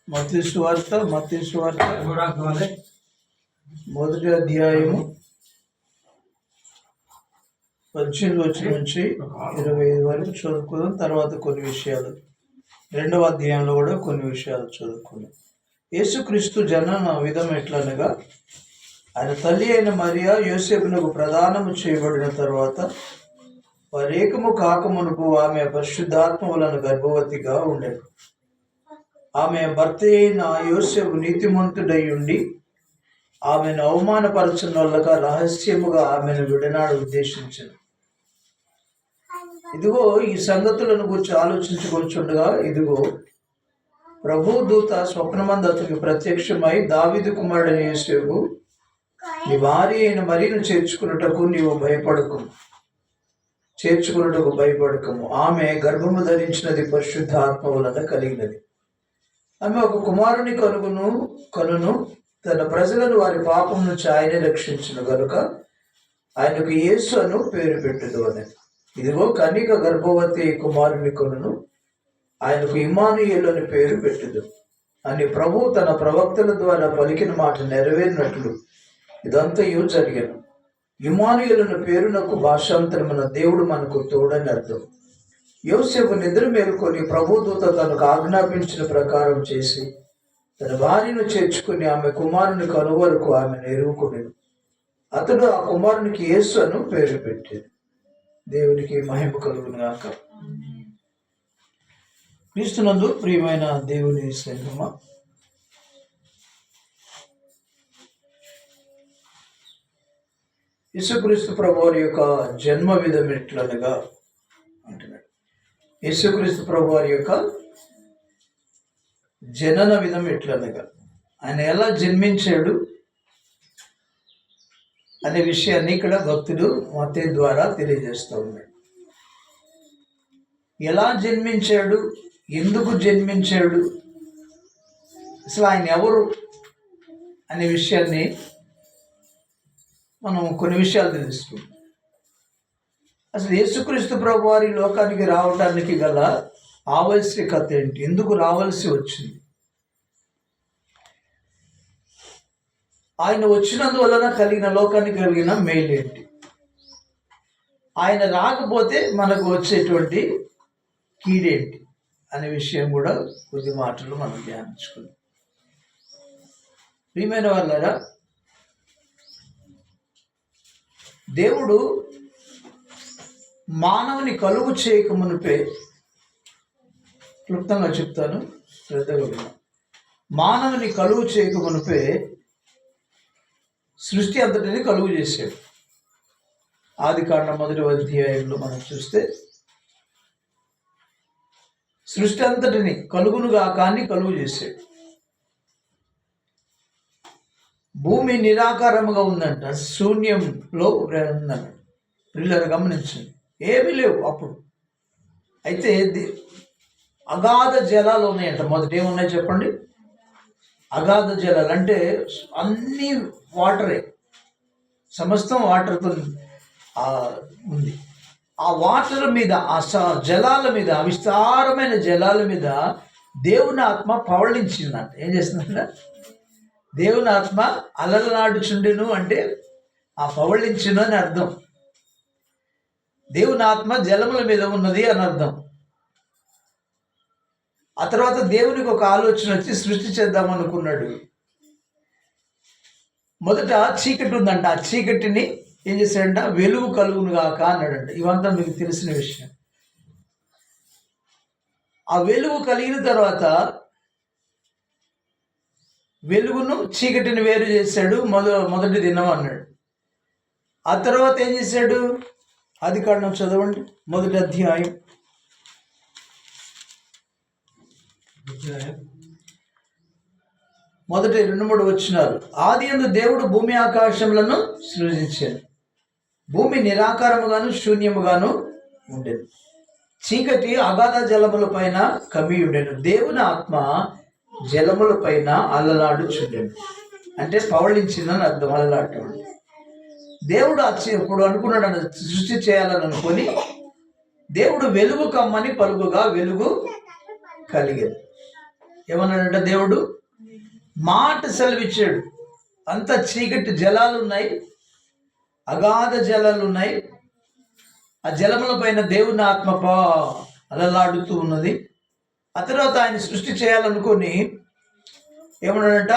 మత్తయి సువార్త మొదటి అధ్యాయము 18 నుంచి 25 వరకు చదువుకుందాం. తర్వాత కొన్ని విషయాలు, రెండవ అధ్యాయంలో కూడా కొన్ని విషయాలు చదువుకుందాం. యేసుక్రీస్తు జనన విధం ఎట్లనగా, ఆయన తల్లి అయిన మరియా యోసేపునకు ప్రదానము చేయబడిన తర్వాత వారేకము కాకమునుపు ఆమె పరిశుద్ధాత్మ వలన గర్భవతిగా ఉండేది. ఆమె భర్త అయిన యోసేపు నీతిమంతుడై ఉండి ఆమెను అవమానపరచడం వల్లగా రహస్యముగా ఆమెను విడనాడు ఉద్దేశించను. ఇదిగో ఈ సంగతులను గురించి ఆలోచించుకొంచుండగా, ఇదిగో ప్రభు దూత స్వప్నమందు అతనికి ప్రత్యక్షమై, దావీదు కుమారుడైన యోసేపు, నీ భార్య అయిన మరియను చేర్చుకున్నటకు భయపడకము. ఆమె గర్భము ధరించినది పరిశుద్ధాత్మ వలన కలిగినది. ఆమె ఒక కుమారుని కనును తన ప్రజలను వారి పాపం నుంచి ఆయనే రక్షించిన గనుక ఆయనకు యేసు అను పేరు పెట్టుదు అని. ఇదిగో కన్యక గర్భవతి కుమారుని కొనును, ఆయనకు ఇమ్మానుయేలు అని పేరు పెట్టుదు అని ప్రభు తన ప్రవక్తల ద్వారా పలికిన మాట నెరవేరినట్లు ఇదంతయు జరిగాను. ఇమ్మానుయేలు పేరునకు భాషాంతరమున దేవుడు మనకు తోడని అర్థం. యోసేపు నిద్ర మేలుకొని ప్రభుదూత తనకు ఆజ్ఞాపించిన ప్రకారం చేసి తన భార్యను చేర్చుకుని ఆమె కుమారుని కనువరకు ఆమెను ఎరువుకునేది. అతడు ఆ కుమారునికి యేసు అను పేరు పెట్టేది. దేవునికి మహిమ కలుగును గాక. క్రీస్తునందు ప్రియమైన దేవుని సంగమా, యేసుక్రీస్తు ప్రభువారి యొక్క జన్మ విధం ఎట్లనగా అంటున్నాడు. యేసుక్రీస్తు ప్రభువారి యొక్క జనన విధం ఎట్లనగా, ఆయన ఎలా జన్మించాడు అనే విషయాన్ని ఇక్కడ భక్తుడు మత్తయి ద్వారా తెలియజేస్తూ ఉన్నాడు. ఎలా జన్మించాడు, ఎందుకు జన్మించాడు, అసలు ఆయన ఎవరు అనే విషయాన్ని మనం కొన్ని విషయాలు తెలుసుకుంటాం. అసలు యేసుక్రీస్తు ప్రభు వారి లోకానికి రావడానికి గల ఆవశ్యకత ఏంటి, ఎందుకు రావాల్సి వచ్చింది, ఆయన వచ్చినందువలన కలిగిన లోకానికి కలిగిన మేలు ఏంటి, ఆయన రాకపోతే మనకు వచ్చేటువంటి కీడేంటి అనే విషయం కూడా కొద్ది మాటలు మనం ధ్యానించుకుందాం. ప్రియమైన వాళ్ళారా, దేవుడు మానవుని కలుగు చేయక మునిపే, క్లుప్తంగా చెప్తాను, శ్రద్ధగా విన్నాం. మానవుని కలుగు చేయక మునిపే సృష్టి అంతటిని కలుగు చేశాడు. ఆదికాండం 1వ అధ్యాయంలో మనం చూస్తే సృష్టి అంతటిని కలుగునుగా కానీ కలుగు చేశాడు. భూమి నిరాకారముగా ఉందంట, శూన్యంలో ఉందన్న. పిల్లలు గమనించండి, ఏమీ లేవు అప్పుడు. అయితే అగాధ జలాలు ఉన్నాయంట. మొదట ఏమున్నాయి చెప్పండి? అగాధ జలాలు అంటే అన్ని వాటరే, సమస్తం వాటర్తో ఉంది. ఆ వాటర్ మీద, ఆ జలాల మీద, ఆ విస్తారమైన జలాల మీద దేవుని ఆత్మ పవళించిందంట. ఏం చేస్తుందంట? దేవుని ఆత్మ అలలనాడుచుండెను అంటే ఆ పవళించును అని అర్థం. దేవుని ఆత్మ జలముల మీద ఉన్నది అని అర్థం. ఆ తర్వాత దేవునికి ఒక ఆలోచన వచ్చి సృష్టి చేద్దాం అనుకున్నాడు. మొదట చీకటి ఉందంట, ఆ చీకటిని ఏం చేశాడంట? వెలుగు కలుగును గాక అన్నాడంట. ఇవంతా మీకు తెలిసిన విషయం. ఆ వెలుగు కలిగిన తర్వాత వెలుగును చీకటిని వేరు చేశాడు, మొదటి దినం అన్నాడు. ఆ తర్వాత ఏం చేశాడు? ఆదికాండం చదవండి, 1వ అధ్యాయం. మొదటి 2-3 వచనాలు. ఆదియందు దేవుడు భూమి ఆకాశములను సృజించాడు. భూమి నిరాకారముగాను శూన్యముగాను ఉండేది. చీకటి అగాధ జలముల పైన కమ్మి ఉండెను. దేవుని ఆత్మ జలముల పైన అలలాడుచుండెను. అంటే పవళించిందని అర్థం. అలలాడటం అంటే దేవుడు ఇప్పుడు అనుకున్నాడు, సృష్టి చేయాలని అనుకొని దేవుడు వెలుగు కమ్మని పలుకుగా వెలుగు కలిగేది. ఏమన్నాడంట దేవుడు? మాట సెలవిచ్చాడు. అంత చీకటి జలాలు ఉన్నాయి, అగాధ జలాలు ఉన్నాయి. ఆ జలముల పైన దేవుని ఆత్మ అలలాడుతూ ఉన్నది. ఆ తర్వాత ఆయన సృష్టి చేయాలనుకొని ఏమన్నాడంట?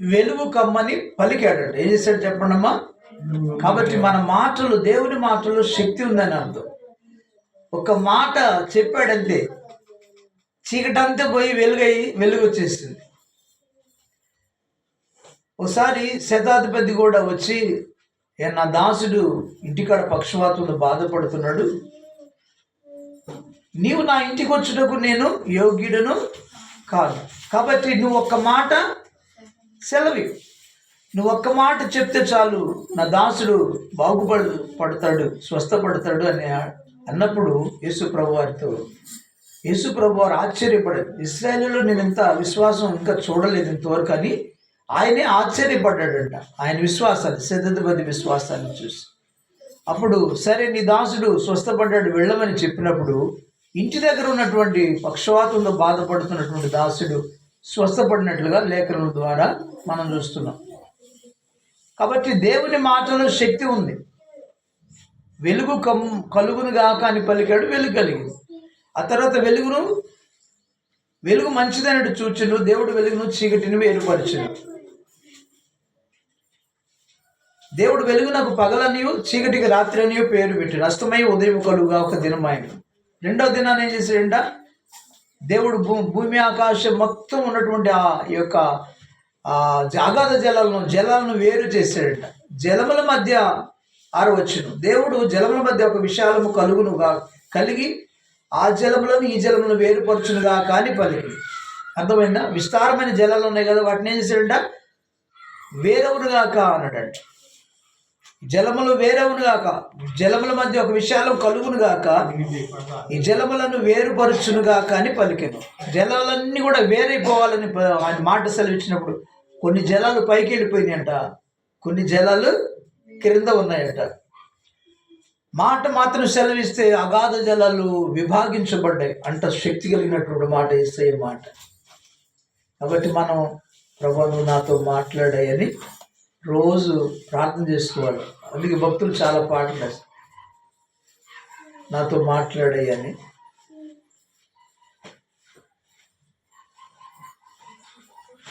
వెలుగు కమ్మని పలికాడట. ఏం చేశాడు చెప్పండమ్మా? కాబట్టి మన మాటలు, దేవుని మాటలు శక్తి ఉందని అర్థం. ఒక మాట చెప్పాడంతే, చీకటంతా పోయి వెలుగు వచ్చేసింది. ఒకసారి శతాధిపతి కూడా వచ్చి, నా దాసుడు ఇంటికాడ పక్షవాతంలో బాధపడుతున్నాడు, నీవు నా ఇంటికి వచ్చుటకు నేను యోగ్యుడను కాదు, కాబట్టి నువ్వు ఒక్క మాట సెలవి, నువ్వు ఒక్క మాట చెప్తే చాలు, నా దాసుడు పడతాడు, స్వస్థపడతాడు అని అన్నప్పుడు యేసు ప్రభు వారు ఆశ్చర్యపడారు. ఇశ్రాయేలులో నేను ఇంత విశ్వాసం ఇంకా చూడలేదు ఇంతవరకు అని ఆయనే ఆశ్చర్యపడ్డాడంట, ఆయన విశ్వాసాన్ని, శతాధిపతి విశ్వాసాన్ని చూసి. అప్పుడు సరే నీ దాసుడు స్వస్థపడ్డాడు, వెళ్ళమని చెప్పినప్పుడు ఇంటి దగ్గర ఉన్నటువంటి పక్షవాతంతో బాధపడుతున్నటువంటి దాసుడు స్వస్థపడినట్లుగా లేఖనం ద్వారా మనం చూస్తున్నాం. కాబట్టి దేవుని మాటలో శక్తి ఉంది. వెలుగు కలుగును గాక అని పలికాడు, వెలుగు కలిగింది. ఆ తర్వాత వెలుగు మంచిదనడు చూచును, దేవుడు వెలుగును చీకటిని వేరుపరచును. దేవుడు వెలుగునకు పగలనియు చీకటికి రాత్రి అనియో పేరు పెట్టాడు. అస్తమై ఉదయం కలుగుగా ఒక దినమైన. రెండవ దినాన్ని ఏం చేశాడంట? దేవుడు భూమి ఆకాశం మొత్తం ఉన్నటువంటి ఆ యొక్క అగాధ జలాలను వేరు చేశాడంట. జలముల మధ్య ఆరవచ్చును. దేవుడు జలముల మధ్య ఒక విశాలము కలుగునుగా కలిగి ఆ జలములను ఈ జలములను వేరుపరచునుగా కానీ పలికి. అర్థమైందా? విస్తారమైన జలాలు ఉన్నాయి కదా, వాటిని ఏం చేశాడంట? వేరవునుగాక అన్నాడంట. జలములు వేరవునుగాక, జలముల మధ్య ఒక విశాలం కలుగునుగాక, ఈ జలములను వేరుపరచునుగాక అని పలికెను. జలాలన్నీ కూడా వేరైపోవాలని ఆయన మాట సెలవిచ్చినప్పుడు కొన్ని జలాలు పైకి వెళ్ళిపోయినాయంట, కొన్ని జలాలు క్రింద ఉన్నాయంట. మాట మాత్రం సెలవిస్తే అగాధ జలాలు విభాగించబడ్డాయి అంట. శక్తి కలిగినటువంటి మాట యేసయ్య మాట. కాబట్టి మనం ప్రభువు నువ్వు నాతో మాట్లాడాయని రోజు ప్రార్థన చేసుకోవాలి. అందుకే భక్తులు చాలా పాటలు వేస్తారు, నాతో మాట్లాడాయని.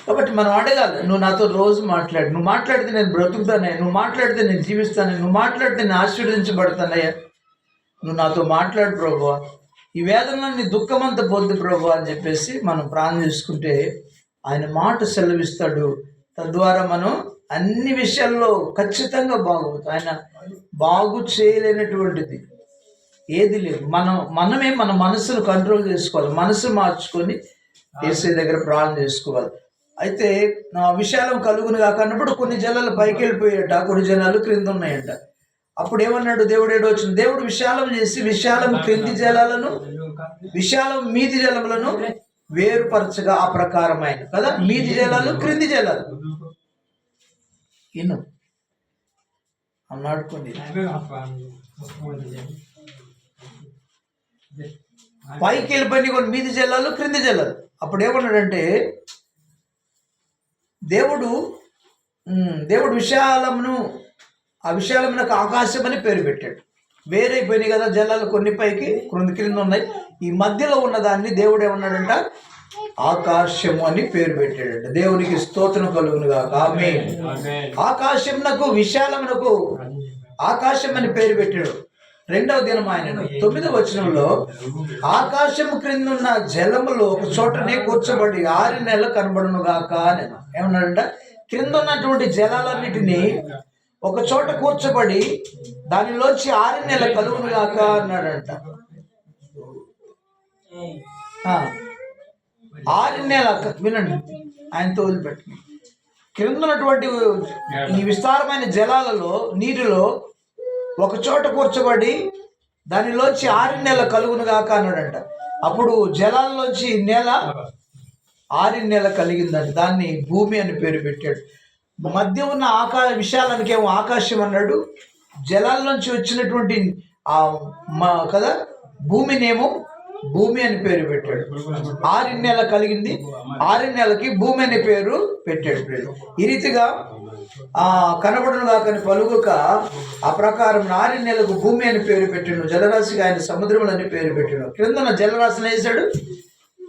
కాబట్టి మనం అడగాలి, నువ్వు నాతో రోజు మాట్లాడు, నువ్వు మాట్లాడితే నేను బ్రతుకుతానయ్యా, నువ్వు మాట్లాడితే నేను జీవిస్తానయ్యా, నువ్వు మాట్లాడితే నేను ఆశీర్వదించబడతానయ్యా, నువ్వు నాతో మాట్లాడు ప్రభువా, ఈ వేదనలో నీ దుఃఖమంతా పొద్దు ప్రభువా అని చెప్పేసి మనం ప్రార్థన చేసుకుంటే ఆయన మాట సెలవిస్తాడు. తద్వారా మనం అన్ని విషయాల్లో ఖచ్చితంగా బాగవుతాం. ఆయన బాగు చేయలేనటువంటిది ఏది లేదు. మనమే మన మనసును కంట్రోల్ చేసుకోవాలి, మనసు మార్చుకొని యేసయ్య దగ్గర ప్రార్థన చేసుకోవాలి. అయితే విశాలం కలుగును కాక అన్నప్పుడు కొన్ని జలాలు పైకి వెళ్ళిపోయాట, కొన్ని జలాలు క్రింద ఉన్నాయంట. అప్పుడు ఏమన్నాడు దేవుడు? ఏడవచ్చును, దేవుడు విశాలం చేసి విశాలం క్రింది జలాలను విశాలం మీది జలములను వేరుపరచగా ఆ ప్రకారమైన కదా, మీది జలాలు క్రింది జలాలు ఇను అన్నాడుకోండి. పైకి వెళ్ళిపోయి కొన్ని మీది జలాలు క్రింది జలాలు. అప్పుడు ఏమన్నాడంటే దేవుడు విశాలమును, ఆ విశాలమునకు ఆకాశం అని పేరు పెట్టాడు. వేరైపోయినాయి కదా జలాలు, కొన్ని పైకి కొన్ని క్రింద ఉన్నాయి. ఈ మధ్యలో ఉన్నదాన్ని దేవుడు ఏమన్నాడంట? ఆకాశము అని పేరు పెట్టాడంట. దేవునికి స్తోత్రం కలుగునుగా. ఆమేన్. ఆకాశమునకు విశాలమునకు ఆకాశం అని పేరు పెట్టాడు. రెండవ దినం ఆయనను 9వ వచనంలో ఆకాశము క్రింద ఉన్న జలములు ఒక చోటనే కూర్చోబడి 6 నెలలు కనబడును గాక అని ఏమన్నాడంట? క్రింద ఉన్నటువంటి జలాలన్నిటినీ ఒక చోట కూర్చోబడి దానిలోంచి 6 నెలలు కలుగును గాక అన్నాడంట. 6 నెలలు వినండి, ఆయనతో వదిలిపెట్టి క్రింద ఉన్నటువంటి ఈ విస్తారమైన జలాలలో నీటిలో ఒక చోట కూర్చోబడి దానిలోంచి 6 నెలలు కలుగును గాక అన్నాడంట. అప్పుడు జలాల్లోంచి నేల 6 నెలలు కలిగిందంట. దాన్ని భూమి అని పేరు పెట్టాడు. మధ్య ఉన్న విశాలానికి ఏమో ఆకాశం అన్నాడు, జలాల్లోంచి వచ్చినటువంటి కదా భూమినేమో భూమి అని పేరు పెట్టాడు. 6 నెలలు కలిగింది, 6 నెలలకి భూమి అనే పేరు పెట్టాడు. ఈ రీతిగా కనబడును కాకని పలుగుక ఆ ప్రకారం 6 నెలలకు భూమి అని పేరు పెట్టాడు. జలరాశికి ఆయన సముద్రములని పేరు పెట్టాడు. క్రింద ఉన్న జలరాశులు వేసాడు,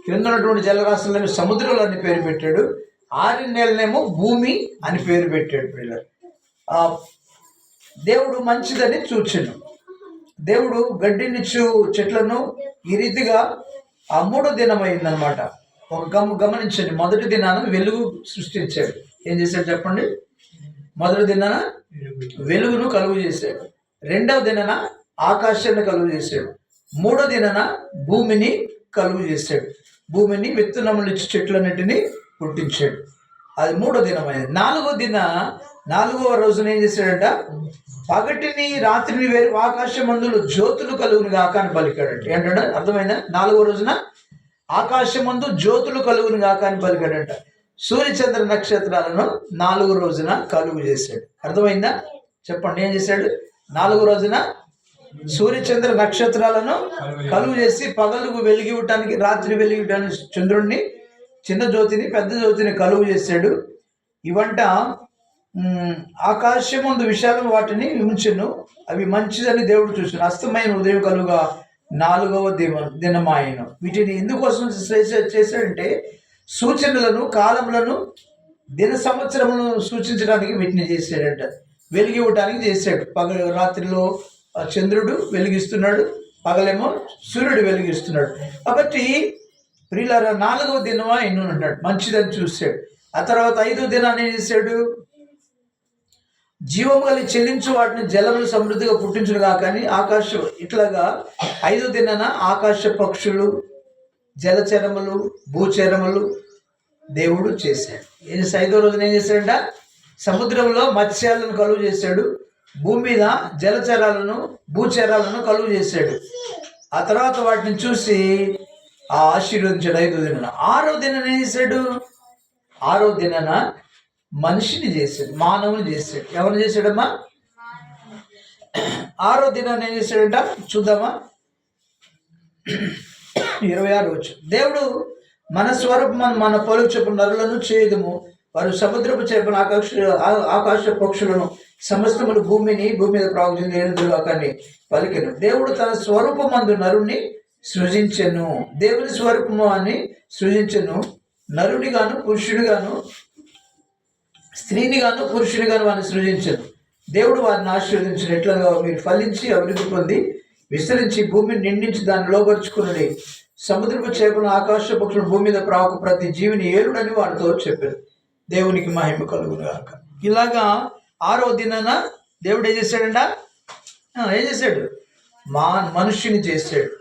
క్రింద ఉన్నటువంటి జలరాశులని సముద్రాలు అని పేరు పెట్టాడు. 6 నెలలేమో భూమి అని పేరు పెట్టాడు. పిల్లలు, దేవుడు మంచిదని చూచెను. దేవుడు గడ్డినిచ్చు చెట్లను ఈ రీతిగా ఆ 3వ దినం అయిందనమాట. గమనించండి, మొదటి దినాన వెలుగు సృష్టించాడు. ఏం చేశాడు చెప్పండి? మొదటి దినాన వెలుగును కలుగు చేశాడు. 2వ దినాన ఆకాశాన్ని కలుగు చేశాడు. 3వ దినాన భూమిని కలుగు చేశాడు. భూమిని విత్తనములు ఇచ్చి చెట్లన్నిటినీ పుట్టించాడు. అది 3వ దినం అయింది. 4వ రోజున ఏం చేశాడంట? పగటిని రాత్రిని వేరు ఆకాశమందులో జ్యోతులు కలుగును గాక అని పలికాడంట. ఏంటంటే అర్థమైందా? 4వ రోజున ఆకాశమందు జ్యోతులు కలుగును గాక అని పలికాడంట. సూర్యచంద్ర నక్షత్రాలను 4వ రోజున కలుగు చేశాడు. అర్థమైందా? చెప్పండి, ఏం చేశాడు? 4వ రోజున సూర్యచంద్ర నక్షత్రాలను కలుగు చేసి పగలుకు వెలిగివ్వటానికి, రాత్రి వెలిగివ్వటానికి చంద్రుడిని, చిన్న జ్యోతిని, పెద్ద జ్యోతిని కలుగు చేశాడు. ఇవంట ఆకాశమందు విశాలం వాటిని ఉంచెను, అవి మంచిదని దేవుడు చూసాను. అస్తమైన ఉదయం కలుగా 4వ దినమాయను. వీటిని ఎందుకోసం చేశాడంటే సూచనలను, కాలములను, దిన సంవత్సరములను సూచించడానికి వీటిని చేశాడంట. వెలిగివ్వటానికి చేశాడు. రాత్రిలో చంద్రుడు వెలిగిస్తున్నాడు, పగలేమో సూర్యుడు వెలిగిస్తున్నాడు. కాబట్టి ప్రియులారా 4వ దినమా ఎన్నో అంటాడు, మంచిదని చూశాడు. ఆ తర్వాత 5వ దినాన్ని ఏం చేశాడు? జీవము కలిగి చెల్లించు వాటిని జలములు సమృద్ధిగా పుట్టించును కాకని ఆకాశం. ఇట్లాగా 5వ దినాన ఆకాశ పక్షులు, జలచరములు, భూచరములు దేవుడు చేశాడు. 5వ రోజున ఏం చేశాడంట? సముద్రంలో మత్స్యాలను కలుగు చేశాడు. భూమి మీద జలచరాలను, భూచరాలను కలుగు చేశాడు. ఆ తర్వాత వాటిని చూసి ఆశీర్వదించాడు. 5వ దినాన. 6వ దినాన ఏం చేశాడు? 6వ దినాన మనిషిని చేశాడు, మానవుని చేశాడు. ఎవరిని చేశాడమ్మా? 6వ దినాన్ని ఏం చేశాడంట? చూద్దామా? 26 వచ్చు. దేవుడు మన స్వరూపం మన పోలిక చొప్పున నరులను చేయదుము, వారు సముద్రపు చేపను, ఆకాశ పక్షులను, సమస్తములు భూమి మీద ప్రాగుచుందుగా కానీ పలికెను. దేవుడు తన స్వరూపమందు నరుణ్ణి సృజించెను. దేవుని స్వరూపము అని సృజించెను. నరునిగాను, పురుషుడిగాను, స్త్రీనిగాను, పురుషునిగాను వారిని సృజించను. దేవుడు వారిని ఆశీర్వదించిన ఎట్లుగా మీరు ఫలించి అభివృద్ధి పొంది విస్తరించి భూమిని నిండించి దాన్ని లోపరుచుకుని సముద్రపు చేపలను, ఆకాశ పక్షులను, భూమి మీద ప్రాకు ప్రతి జీవిని ఏలుడని వారితో చెప్పారు. దేవునికి మహిమ కలుగును గాక. ఇలాగా 6వ దినాన దేవుడు ఏం చేశాడంట? ఏం చేశాడు? మనుష్యుని చేశాడు.